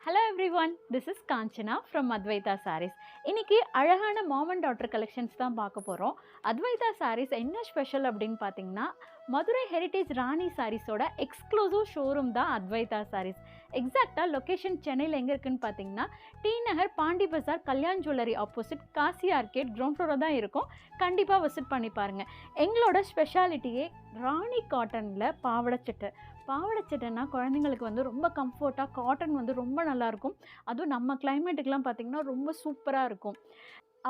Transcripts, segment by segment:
Hello everyone, this is Kanchana from Advaita Sarees. இன்னைக்கு அழகான mom and daughter collections தான் பார்க்க போறோம். Advaita Sarees என்ன ஸ்பெஷல் அப்படின்னு பார்த்தீங்கன்னா மதுரை ஹெரிடேஜ் ராணி சாரீஸோட எக்ஸ்க்ளூசிவ் ஷோரூம் தான் அத்வைதா சாரீஸ். எக்ஸாக்டாக லொக்கேஷன் சென்னையில் எங்கே இருக்குன்னு பார்த்தீங்கன்னா T Nagar Pondy Bazaar Kalyan jewellery opposite Kasi arcade ground ஃப்ளோரில் தான் இருக்கும். கண்டிப்பாக விசிட் பண்ணி பாருங்கள். எங்களோட ஸ்பெஷாலிட்டியே ராணி காட்டனில் பாவாடைச்சட்டைனா குழந்தைங்களுக்கு வந்து ரொம்ப கம்ஃபர்ட்டாக காட்டன் வந்து ரொம்ப நல்லாயிருக்கும். அதுவும் நம்ம கிளைமேட்டுக்கெலாம் பார்த்திங்கன்னா ரொம்ப சூப்பராக இருக்கும்.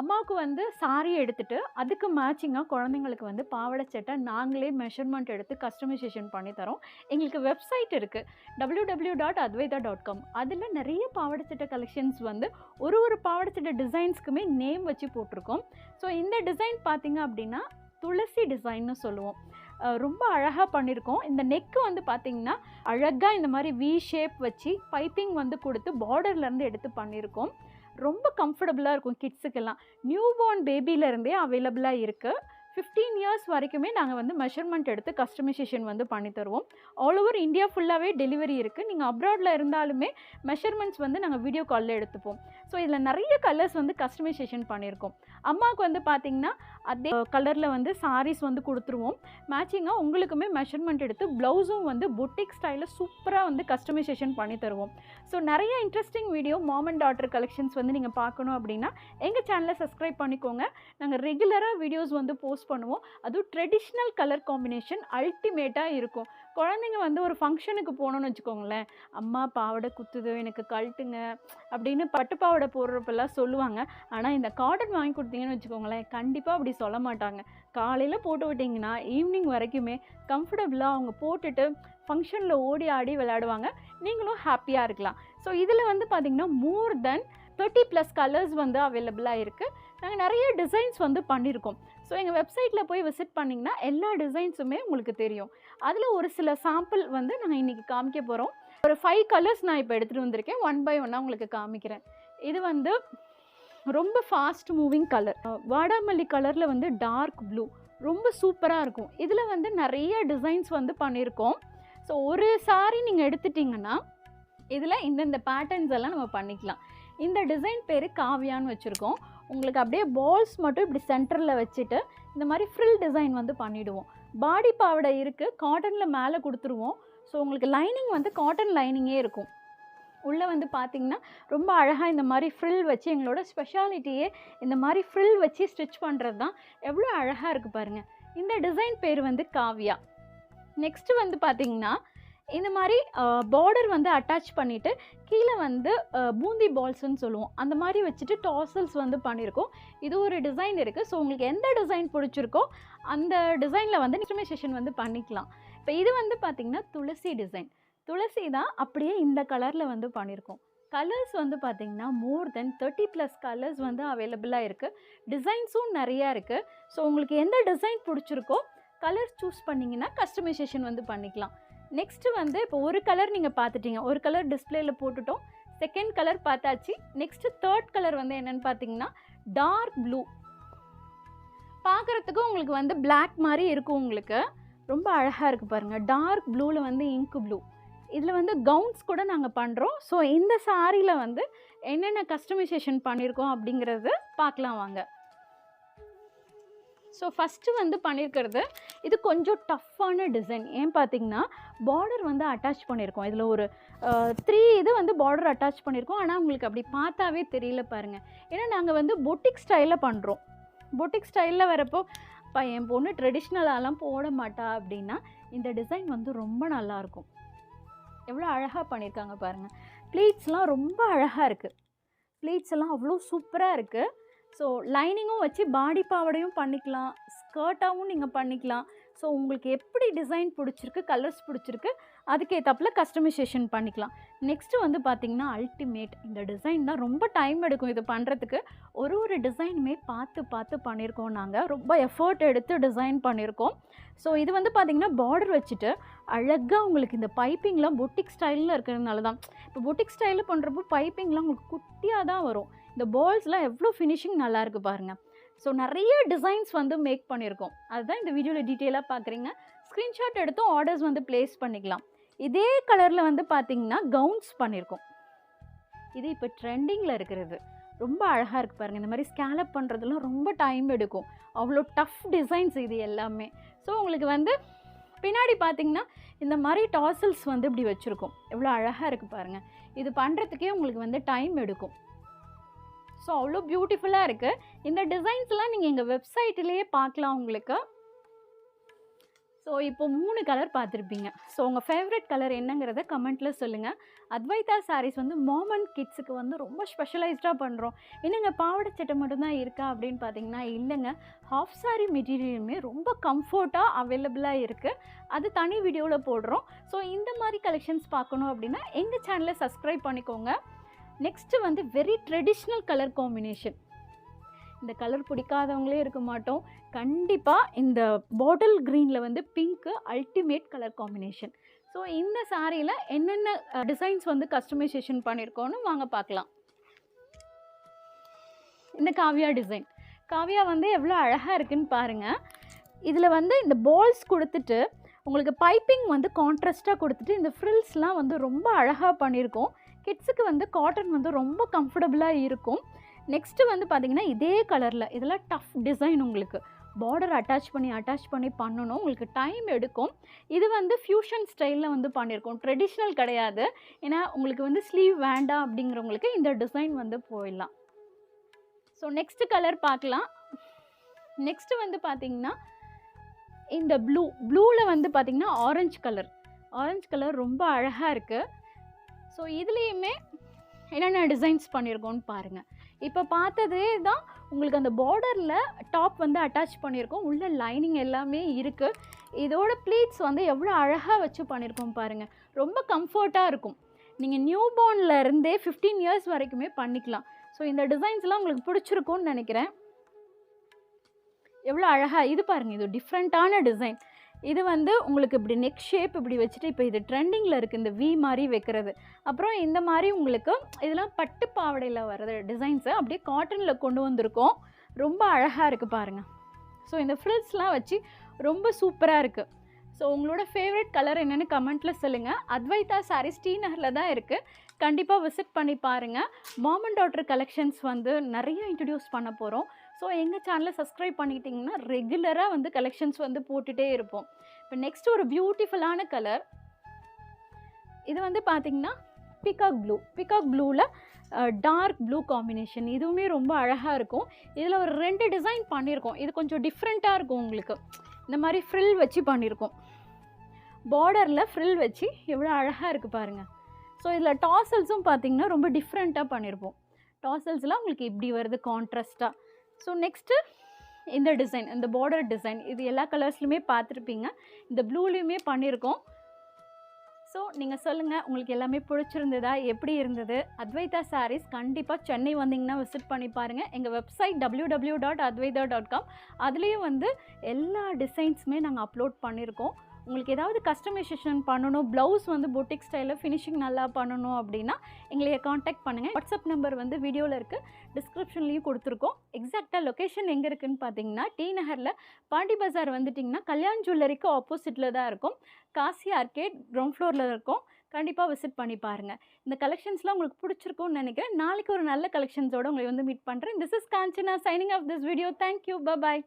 அம்மாவுக்கு வந்து சாரி எடுத்துகிட்டு அதுக்கு மேட்சிங்காக குழந்தைங்களுக்கு வந்து பாவாடைச்சட்டை நாங்களே மெஷர்மெண்ட் எடுத்து கஸ்டமைசேஷன் பண்ணி தரோம். எங்களுக்கு வெப்சைட் இருக்குது www.advaita.com. அதில் நிறைய பாவாடைச்சட்டை கலெக்ஷன்ஸ் வந்து ஒரு பாவாடைச்சட்டை டிசைன்ஸ்க்குமே நேம் வச்சு போட்டிருக்கோம். ஸோ இந்த டிசைன் பார்த்திங்க அப்படின்னா துளசி டிசைன்னு சொல்லுவோம். ரொம்ப அழகாக பண்ணியிருக்கோம். இந்த நெக்கு வந்து பார்த்திங்கன்னா அழகாக இந்த மாதிரி வி ஷேப் வச்சு பைப்பிங் வந்து கொடுத்து பார்டர்லேருந்து எடுத்து பண்ணியிருக்கோம். ரொம்ப கம்ஃபர்டபுளாக இருக்கும். கிட்ஸுக்கெல்லாம் நியூ பார்ன் பேபியிலேருந்தே அவைலபிளாக இருக்குது. 15 இயர்ஸ் வரைக்குமே நாங்கள் வந்து மெஷர்மெண்ட் எடுத்து கஸ்டமைசேஷன் வந்து பண்ணி தருவோம். ஆல் ஓவர் இந்தியா ஃபுல்லாகவே டெலிவரி இருக்குது. நீங்கள் அப்ராடில் இருந்தாலுமே மெஷர்மெண்ட்ஸ் வந்து நாங்கள் வீடியோ காலில் எடுத்துப்போம். ஸோ இதில் நிறைய கலர்ஸ் வந்து கஸ்டமைசேஷன் பண்ணியிருக்கோம். அம்மாவுக்கு வந்து பார்த்திங்கன்னா அதே கலரில் வந்து சாரீஸ் வந்து கொடுத்துருவோம். மேட்சிங்காக உங்களுக்குமே மெஷர்மெண்ட் எடுத்து ப்ளவுஸும் வந்து பொட்டிக் ஸ்டைலில் சூப்பராக வந்து கஸ்டமைசேஷன் பண்ணி தருவோம். ஸோ நிறைய interesting video mom and daughter collections வந்து நீங்கள் பார்க்கணும் அப்படின்னா எங்கள் சேனலை சப்ஸ்கிரைப் பண்ணிக்கோங்க. நாங்கள் ரெகுலராக வீடியோஸ் வந்து போஸ்ட் பண்ணுவோம். அதுவும் ட்ரெடிஷ்னல் கலர் காம்பினேஷன் அல்டிமேட்டாக இருக்கும். குழந்தைங்க வந்து ஒரு ஃபங்க்ஷனுக்கு போகணுன்னு வச்சுக்கோங்களேன், அம்மா பாவாடை குத்துது எனக்கு கழட்டுங்க அப்படின்னு பட்டு பாவாடை போடுறப்பெல்லாம் சொல்லுவாங்க. ஆனால் இந்த காட்டன் வாங்கி கொடுத்தீங்கன்னு வச்சுக்கோங்களேன், கண்டிப்பாக அப்படி சொல்ல மாட்டாங்க. காலையில் போட்டு விட்டிங்கன்னா ஈவினிங் வரைக்குமே கம்ஃபர்டபுளாக அவங்க போட்டுட்டு ஃபங்க்ஷனில் ஓடி ஆடி விளையாடுவாங்க. நீங்களும் ஹாப்பியாக இருக்கலாம். ஸோ இதில் வந்து பார்த்திங்கன்னா மோர் தென் 30+ கலர்ஸ் வந்து அவைலபிளாக இருக்குது. நாங்கள் நிறைய டிசைன்ஸ் வந்து பண்ணியிருக்கோம். ஸோ எங்கள் வெப்சைட்டில் போய் விசிட் பண்ணிங்கன்னா எல்லா டிசைன்ஸுமே உங்களுக்கு தெரியும். அதில் ஒரு சில சாம்பிள் வந்து நாங்கள் இன்றைக்கி காமிக்க போகிறோம். ஒரு 5 கலர்ஸ் நான் இப்போ எடுத்துகிட்டு வந்திருக்கேன். 1 by 1 உங்களுக்கு காமிக்கிறேன். இது வந்து ரொம்ப ஃபாஸ்ட் மூவிங் கலர், வாடாமல்லி கலரில் வந்து டார்க் ப்ளூ, ரொம்ப சூப்பராக இருக்கும். இதில் வந்து நிறைய டிசைன்ஸ் வந்து பண்ணியிருக்கோம். ஸோ ஒரு சாரி நீங்கள் எடுத்துட்டிங்கன்னா இதில் இந்தந்த பேட்டர்ன்ஸ் எல்லாம் நம்ம பண்ணிக்கலாம். இந்த டிசைன் பேர் காவியான்னு வச்சுருக்கோம். உங்களுக்கு அப்படியே பால்ஸ் மட்டும் இப்படி சென்டரில் வச்சுட்டு இந்த மாதிரி ஃப்ரில் டிசைன் வந்து பண்ணிவிடுவோம். பாடி பாவாடை இருக்குது, காட்டனில் மேலே கொடுத்துருவோம். ஸோ உங்களுக்கு லைனிங் வந்து காட்டன் லைனிங்கே இருக்கும். உள்ளே வந்து பார்த்திங்கன்னா ரொம்ப அழகாக இந்த மாதிரி ஃப்ரில் வச்சு, எங்களோட ஸ்பெஷாலிட்டியே இந்த மாதிரி ஃப்ரில் வச்சு ஸ்டிச் பண்ணுறது தான். எவ்வளோ அழகாக இருக்குது பாருங்கள். இந்த டிசைன் பேர் வந்து காவியா. நெக்ஸ்ட்டு வந்து பார்த்திங்கன்னா இந்த மாதிரி பார்டர் வந்து அட்டாச் பண்ணிவிட்டு கீழே வந்து பூந்தி பால்ஸ்ன்னு சொல்லுவோம், அந்த மாதிரி வச்சுட்டு டாசல்ஸ் வந்து பண்ணியிருக்கோம். இது ஒரு டிசைன் இருக்குது. ஸோ உங்களுக்கு எந்த டிசைன் பிடிச்சிருக்கோ அந்த டிசைனில் வந்து கஸ்டமைசேஷன் வந்து பண்ணிக்கலாம். இப்போ இது வந்து பார்த்திங்கன்னா துளசி டிசைன். துளசி தான் அப்படியே இந்த கலரில் வந்து பண்ணியிருக்கோம். கலர்ஸ் வந்து பார்த்திங்கன்னா மோர் தென் 30+ கலர்ஸ் வந்து அவைலபிளாக இருக்குது. டிசைன்ஸும் நிறையா இருக்குது. ஸோ உங்களுக்கு எந்த டிசைன் பிடிச்சிருக்கோ கலர்ஸ் சூஸ் பண்ணிங்கன்னா கஸ்டமைசேஷன் வந்து பண்ணிக்கலாம். நெக்ஸ்ட்டு வந்து இப்போ ஒரு கலர் நீங்கள் பார்த்துட்டீங்க, ஒரு கலர் டிஸ்பிளேயில் போட்டுட்டோம், செகண்ட் கலர் பார்த்தாச்சு. நெக்ஸ்ட்டு தேர்ட் கலர் வந்து என்னென்னு பார்த்தீங்கன்னா டார்க் ப்ளூ. பார்க்குறதுக்கு உங்களுக்கு வந்து பிளாக் மாதிரி இருக்கும். உங்களுக்கு ரொம்ப அழகாக இருக்குது பாருங்கள். டார்க் ப்ளூவில் வந்து இங்கு ப்ளூ. இதில் வந்து கவுன்ஸ் கூட நாங்கள் பண்ணுறோம். ஸோ இந்த சாரியில் வந்து என்னென்ன கஸ்டமைசேஷன் பண்ணியிருக்கோம் அப்படிங்கிறது பார்க்கலாம் வாங்க. ஸோ ஃபஸ்ட்டு வந்து பண்ணியிருக்கிறது இது கொஞ்சம் டஃப்பான டிசைன். ஏன் பார்த்திங்கன்னா பார்டர் வந்து அட்டாச் பண்ணியிருக்கோம். இதில் ஒரு 3 இது வந்து பார்டர் அட்டாச் பண்ணியிருக்கோம். ஆனால் உங்களுக்கு அப்படி பார்த்தாவே தெரியல பாருங்கள். ஏன்னா நாங்கள் வந்து பொட்டிக் ஸ்டைலில் பண்ணுறோம். பொட்டிக் ஸ்டைலில் வரப்போ என் பொண்ணு ட்ரெடிஷ்னலாலாம் போட மாட்டா அப்படின்னா இந்த டிசைன் வந்து ரொம்ப நல்லாயிருக்கும். எவ்வளோ அழகாக பண்ணியிருக்காங்க பாருங்கள். ப்ளீட்ஸ்லாம் ரொம்ப அழகாக இருக்குது. ப்ளீட்ஸ் எல்லாம் அவ்வளோ சூப்பராக இருக்குது. ஸோ லைனிங்கும் வச்சு பாடி பாவாடையும் பண்ணிக்கலாம், ஸ்கர்ட்டாகவும் நீங்கள் பண்ணிக்கலாம். ஸோ உங்களுக்கு எப்படி டிசைன் பிடிச்சிருக்கு, கலர்ஸ் பிடிச்சிருக்கு, அதுக்கேற்றாப்புல கஸ்டமைசேஷன் பண்ணிக்கலாம். நெக்ஸ்ட்டு வந்து பார்த்திங்கன்னா அல்டிமேட். இந்த டிசைன் தான் ரொம்ப டைம் எடுக்கும் இது பண்ணுறதுக்கு. ஒரு டிசைனுமே பார்த்து பண்ணியிருக்கோம். நாங்கள் ரொம்ப எஃபர்ட் எடுத்து டிசைன் பண்ணியிருக்கோம். ஸோ இது வந்து பார்த்திங்கன்னா பார்டர் வச்சுட்டு அழகாக உங்களுக்கு இந்த பைப்பிங்லாம் பொட்டிக் ஸ்டைலில் இருக்கிறதுனால தான். இப்போ பொட்டிக் ஸ்டைலில் பண்ணுறப்போ பைப்பிங்லாம் உங்களுக்கு குட்டியாக தான் வரும். இந்த பால்ஸ்லாம் எவ்வளோ ஃபினிஷிங் நல்லாயிருக்கு பாருங்கள். ஸோ நிறைய டிசைன்ஸ் வந்து மேக் பண்ணியிருக்கோம். அதுதான் இந்த வீடியோவில் டீட்டெயிலாக பார்க்குறீங்க. ஸ்க்ரீன்ஷாட் எடுத்தும் ஆர்டர்ஸ் வந்து ப்ளேஸ் பண்ணிக்கலாம். இதே கலரில் வந்து பார்த்திங்கன்னா கவுன்ஸ் பண்ணியிருக்கோம். இது இப்போ ட்ரெண்டிங்கில் இருக்கிறது. ரொம்ப அழகாக இருக்குது பாருங்கள். இந்த மாதிரி ஸ்கேலப் பண்ணுறதுலாம் ரொம்ப டைம் எடுக்கும். அவ்வளோ டஃப் டிசைன்ஸ் இது எல்லாமே. ஸோ உங்களுக்கு வந்து பின்னாடி பார்த்தீங்கன்னா இந்த மாதிரி டாசல்ஸ் வந்து இப்படி வச்சுருக்கோம். எவ்வளோ அழகாக இருக்குது பாருங்கள். இது பண்ணுறதுக்கே உங்களுக்கு வந்து டைம் எடுக்கும். ஸோ அவ்வளோ பியூட்டிஃபுல்லாக இருக்குது. இந்த டிசைன்ஸ்லாம் நீங்கள் எங்கள் வெப்சைட்லேயே பார்க்கலாம் உங்களுக்கு. ஸோ இப்போ 3 கலர் பார்த்துருப்பீங்க. ஸோ உங்கள் ஃபேவரட் கலர் என்னங்கிறத கமெண்ட்டில் சொல்லுங்கள். அத்வைதா சாரீஸ் வந்து மாம் அண்ட் கிட்ஸுக்கு வந்து ரொம்ப ஸ்பெஷலைஸ்டாக பண்ணுறோம். என்னங்க பாவாடை சட்டை மட்டும்தான் இருக்கா அப்படின்னு பார்த்தீங்கன்னா இல்லைங்க. ஹாஃப் சாரீ மெட்டீரியலுமே ரொம்ப கம்ஃபர்ட்டாக அவைலபிளாக இருக்குது. அது தனி வீடியோவில் போடுறோம். ஸோ இந்த மாதிரி கலெக்ஷன்ஸ் பார்க்கணும் அப்படின்னா எங்கள் சேனலை சப்ஸ்கிரைப் பண்ணிக்கோங்க. நெக்ஸ்ட்டு வந்து வெரி ட்ரெடிஷ்னல் கலர் காம்பினேஷன். இந்த கலர் பிடிக்காதவங்களே இருக்க மாட்டோம். கண்டிப்பாக இந்த பாட்டில் க்ரீனில் வந்து pink ultimate colour combination. So இந்த சாரியில் என்னென்ன டிசைன்ஸ் வந்து கஸ்டமைசேஷன் பண்ணியிருக்கோன்னு வாங்க பார்க்கலாம். இந்த காவியா டிசைன். காவியா வந்து எவ்வளோ அழகாக இருக்குதுன்னு பாருங்கள். இதில் வந்து இந்த பால்ஸ் கொடுத்துட்டு உங்களுக்கு பைப்பிங் வந்து கான்ட்ராஸ்ட்டாக கொடுத்துட்டு இந்த ஃப்ரில்ஸ்லாம் வந்து ரொம்ப அழகாக பண்ணியிருக்கோம். கிட்ஸுக்கு வந்து காட்டன் வந்து ரொம்ப கம்ஃபர்டபுளாக இருக்கும். நெக்ஸ்ட்டு வந்து பார்த்திங்கன்னா இதே கலரில் இதெல்லாம் டஃப் டிசைன். உங்களுக்கு பார்டர் அட்டாச் பண்ணி பண்ணணும். உங்களுக்கு டைம் எடுக்கும். இது வந்து ஃப்யூஷன் ஸ்டைலில் வந்து பண்ணியிருக்கோம். ட்ரெடிஷ்னல் கிடையாது. ஏன்னா உங்களுக்கு வந்து ஸ்லீவ் வேண்டாம் அப்படிங்கிறவங்களுக்கு இந்த டிசைன் வந்து போயிடலாம். ஸோ நெக்ஸ்ட்டு கலர் பார்க்கலாம். நெக்ஸ்ட்டு வந்து பார்த்திங்கன்னா இந்த ப்ளூவில் வந்து பார்த்திங்கன்னா ஆரஞ்சு கலர் ரொம்ப அழகாக இருக்குது. ஸோ இதுலேயுமே என்னென்ன டிசைன்ஸ் பண்ணியிருக்கோன்னு பாருங்கள். இப்போ பார்த்ததே தான் உங்களுக்கு அந்த பார்டரில் டாப் வந்து அட்டாச் பண்ணியிருக்கோம். உள்ள லைனிங் எல்லாமே இருக்குது. இதோட ப்ளீட்ஸ் வந்து எவ்வளோ அழகாக வச்சு பண்ணியிருக்கோம் பாருங்கள். ரொம்ப கம்ஃபர்ட்டாக இருக்கும். நீங்கள் நியூ பார்னில் இருந்தே 15 இயர்ஸ் வரைக்குமே பண்ணிக்கலாம். ஸோ இந்த டிசைன்ஸ்லாம் உங்களுக்கு பிடிச்சிருக்கும்னு நினைக்கிறேன். எவ்வளோ அழகாக இது பாருங்கள். இது டிஃப்ரெண்ட்டான டிசைன். இது வந்து உங்களுக்கு இப்படி நெக் ஷேப் இப்படி வச்சுட்டு இப்போ இது ட்ரெண்டிங்கில் இருக்குது. இந்த வி மாதிரி வைக்கிறது. அப்புறம் இந்த மாதிரி உங்களுக்கு இதெல்லாம் பட்டு பாவடையில் வர்றது டிசைன்ஸை அப்படியே காட்டனில் கொண்டு வந்திருக்கோம். ரொம்ப அழகாக இருக்குது பாருங்கள். ஸோ இந்த ஃப்ரில்ஸ்லாம் வச்சு ரொம்ப சூப்பராக இருக்குது. ஸோ உங்களோட ஃபேவரட் கலர் என்னென்னு கமெண்ட்டில் சொல்லுங்கள். அத்வைதா சாரீஸ் டி நகரில் தான் இருக்குது. கண்டிப்பாக விசிட் பண்ணி பாருங்கள். மாம் அண்ட் டாட்டர் கலெக்ஷன்ஸ் வந்து நிறைய இன்ட்ரடியூஸ் பண்ண போகிறோம். ஸோ எங்கள் சேனலை சப்ஸ்கிரைப் பண்ணிக்கிட்டிங்கன்னா ரெகுலராக வந்து கலெக்ஷன்ஸ் வந்து போட்டுகிட்டே இருப்போம். இப்போ நெக்ஸ்ட் ஒரு பியூட்டிஃபுல்லான கலர். இது வந்து பார்த்திங்கன்னா பிகாக் ப்ளூவில் டார்க் ப்ளூ காம்பினேஷன். இதுவுமே ரொம்ப அழகாக இருக்கும். இதில் ஒரு 2 டிசைன் பண்ணியிருக்கோம். இது கொஞ்சம் டிஃப்ரெண்ட்டாக இருக்கும். உங்களுக்கு இந்த மாதிரி ஃப்ரில் வச்சு பண்ணியிருக்கோம். பார்டரில் ஃப்ரில் வச்சு எவ்வளோ அழகாக இருக்குது பாருங்கள். ஸோ இதில் டாசல்ஸும் பார்த்திங்கன்னா ரொம்ப டிஃப்ரெண்ட்டாக பண்ணியிருப்போம். டாசல்ஸ்லாம் உங்களுக்கு இப்படி வருது கான்ட்ராஸ்ட்டாக. ஸோ நெக்ஸ்ட்டு இந்த டிசைன், இந்த பார்டர் டிசைன் இது எல்லா கலர்ஸ்லையுமே பார்த்துருப்பீங்க. இந்த ப்ளூலேயுமே பண்ணியிருக்கோம். ஸோ நீங்கள் சொல்லுங்கள் உங்களுக்கு எல்லாமே பிடிச்சிருந்ததா, எப்படி இருந்தது? அத்வைதா சாரீஸ் கண்டிப்பாக சென்னை வந்தீங்கன்னா விசிட் பண்ணி பாருங்கள். எங்கள் வெப்சைட் www.advaita.com. அதுலேயும் வந்து எல்லா டிசைன்ஸுமே நாங்கள் அப்லோட் பண்ணியிருக்கோம். உங்களுக்கு ஏதாவது கஸ்டமைசேஷன் பண்ணணும், ப்ளவுஸ் வந்து பொட்டிக் ஸ்டைலில் ஃபினிஷிங் நல்லா பண்ணணும் அப்படின்னா எங்களைய காண்டாக்ட் பண்ணுங்கள். வாட்ஸ்அப் நம்பர் வந்து வீடியோவில் இருக்குது, டிஸ்கிரிப்ஷன்லேயும் கொடுத்துருக்கோம். எக்ஸாக்டாக லொக்கேஷன் எங்கே இருக்குதுன்னு பார்த்தீங்கன்னா டி நகரில் பாண்டி பஜார் வந்துட்டிங்கன்னா கல்யாண் ஜுவல்லரிக்கு ஆப்போசிட்டில் தான் இருக்கும். காசி ஆர்கேட் கிரவுண்ட் ஃப்ளோரில் இருக்கும். கண்டிப்பாக விசிட் பண்ணி பாருங்கள். இந்த கலெக்ஷன்ஸ்லாம் உங்களுக்கு பிடிச்சிருக்கும்னு நினைக்கிறேன். நாளைக்கு ஒரு நல்ல கலெக்ஷன்ஸோடு உங்களை வந்து மீட் பண்ணுறேன். This is Kanchana signing off this video. Thank you. Bye.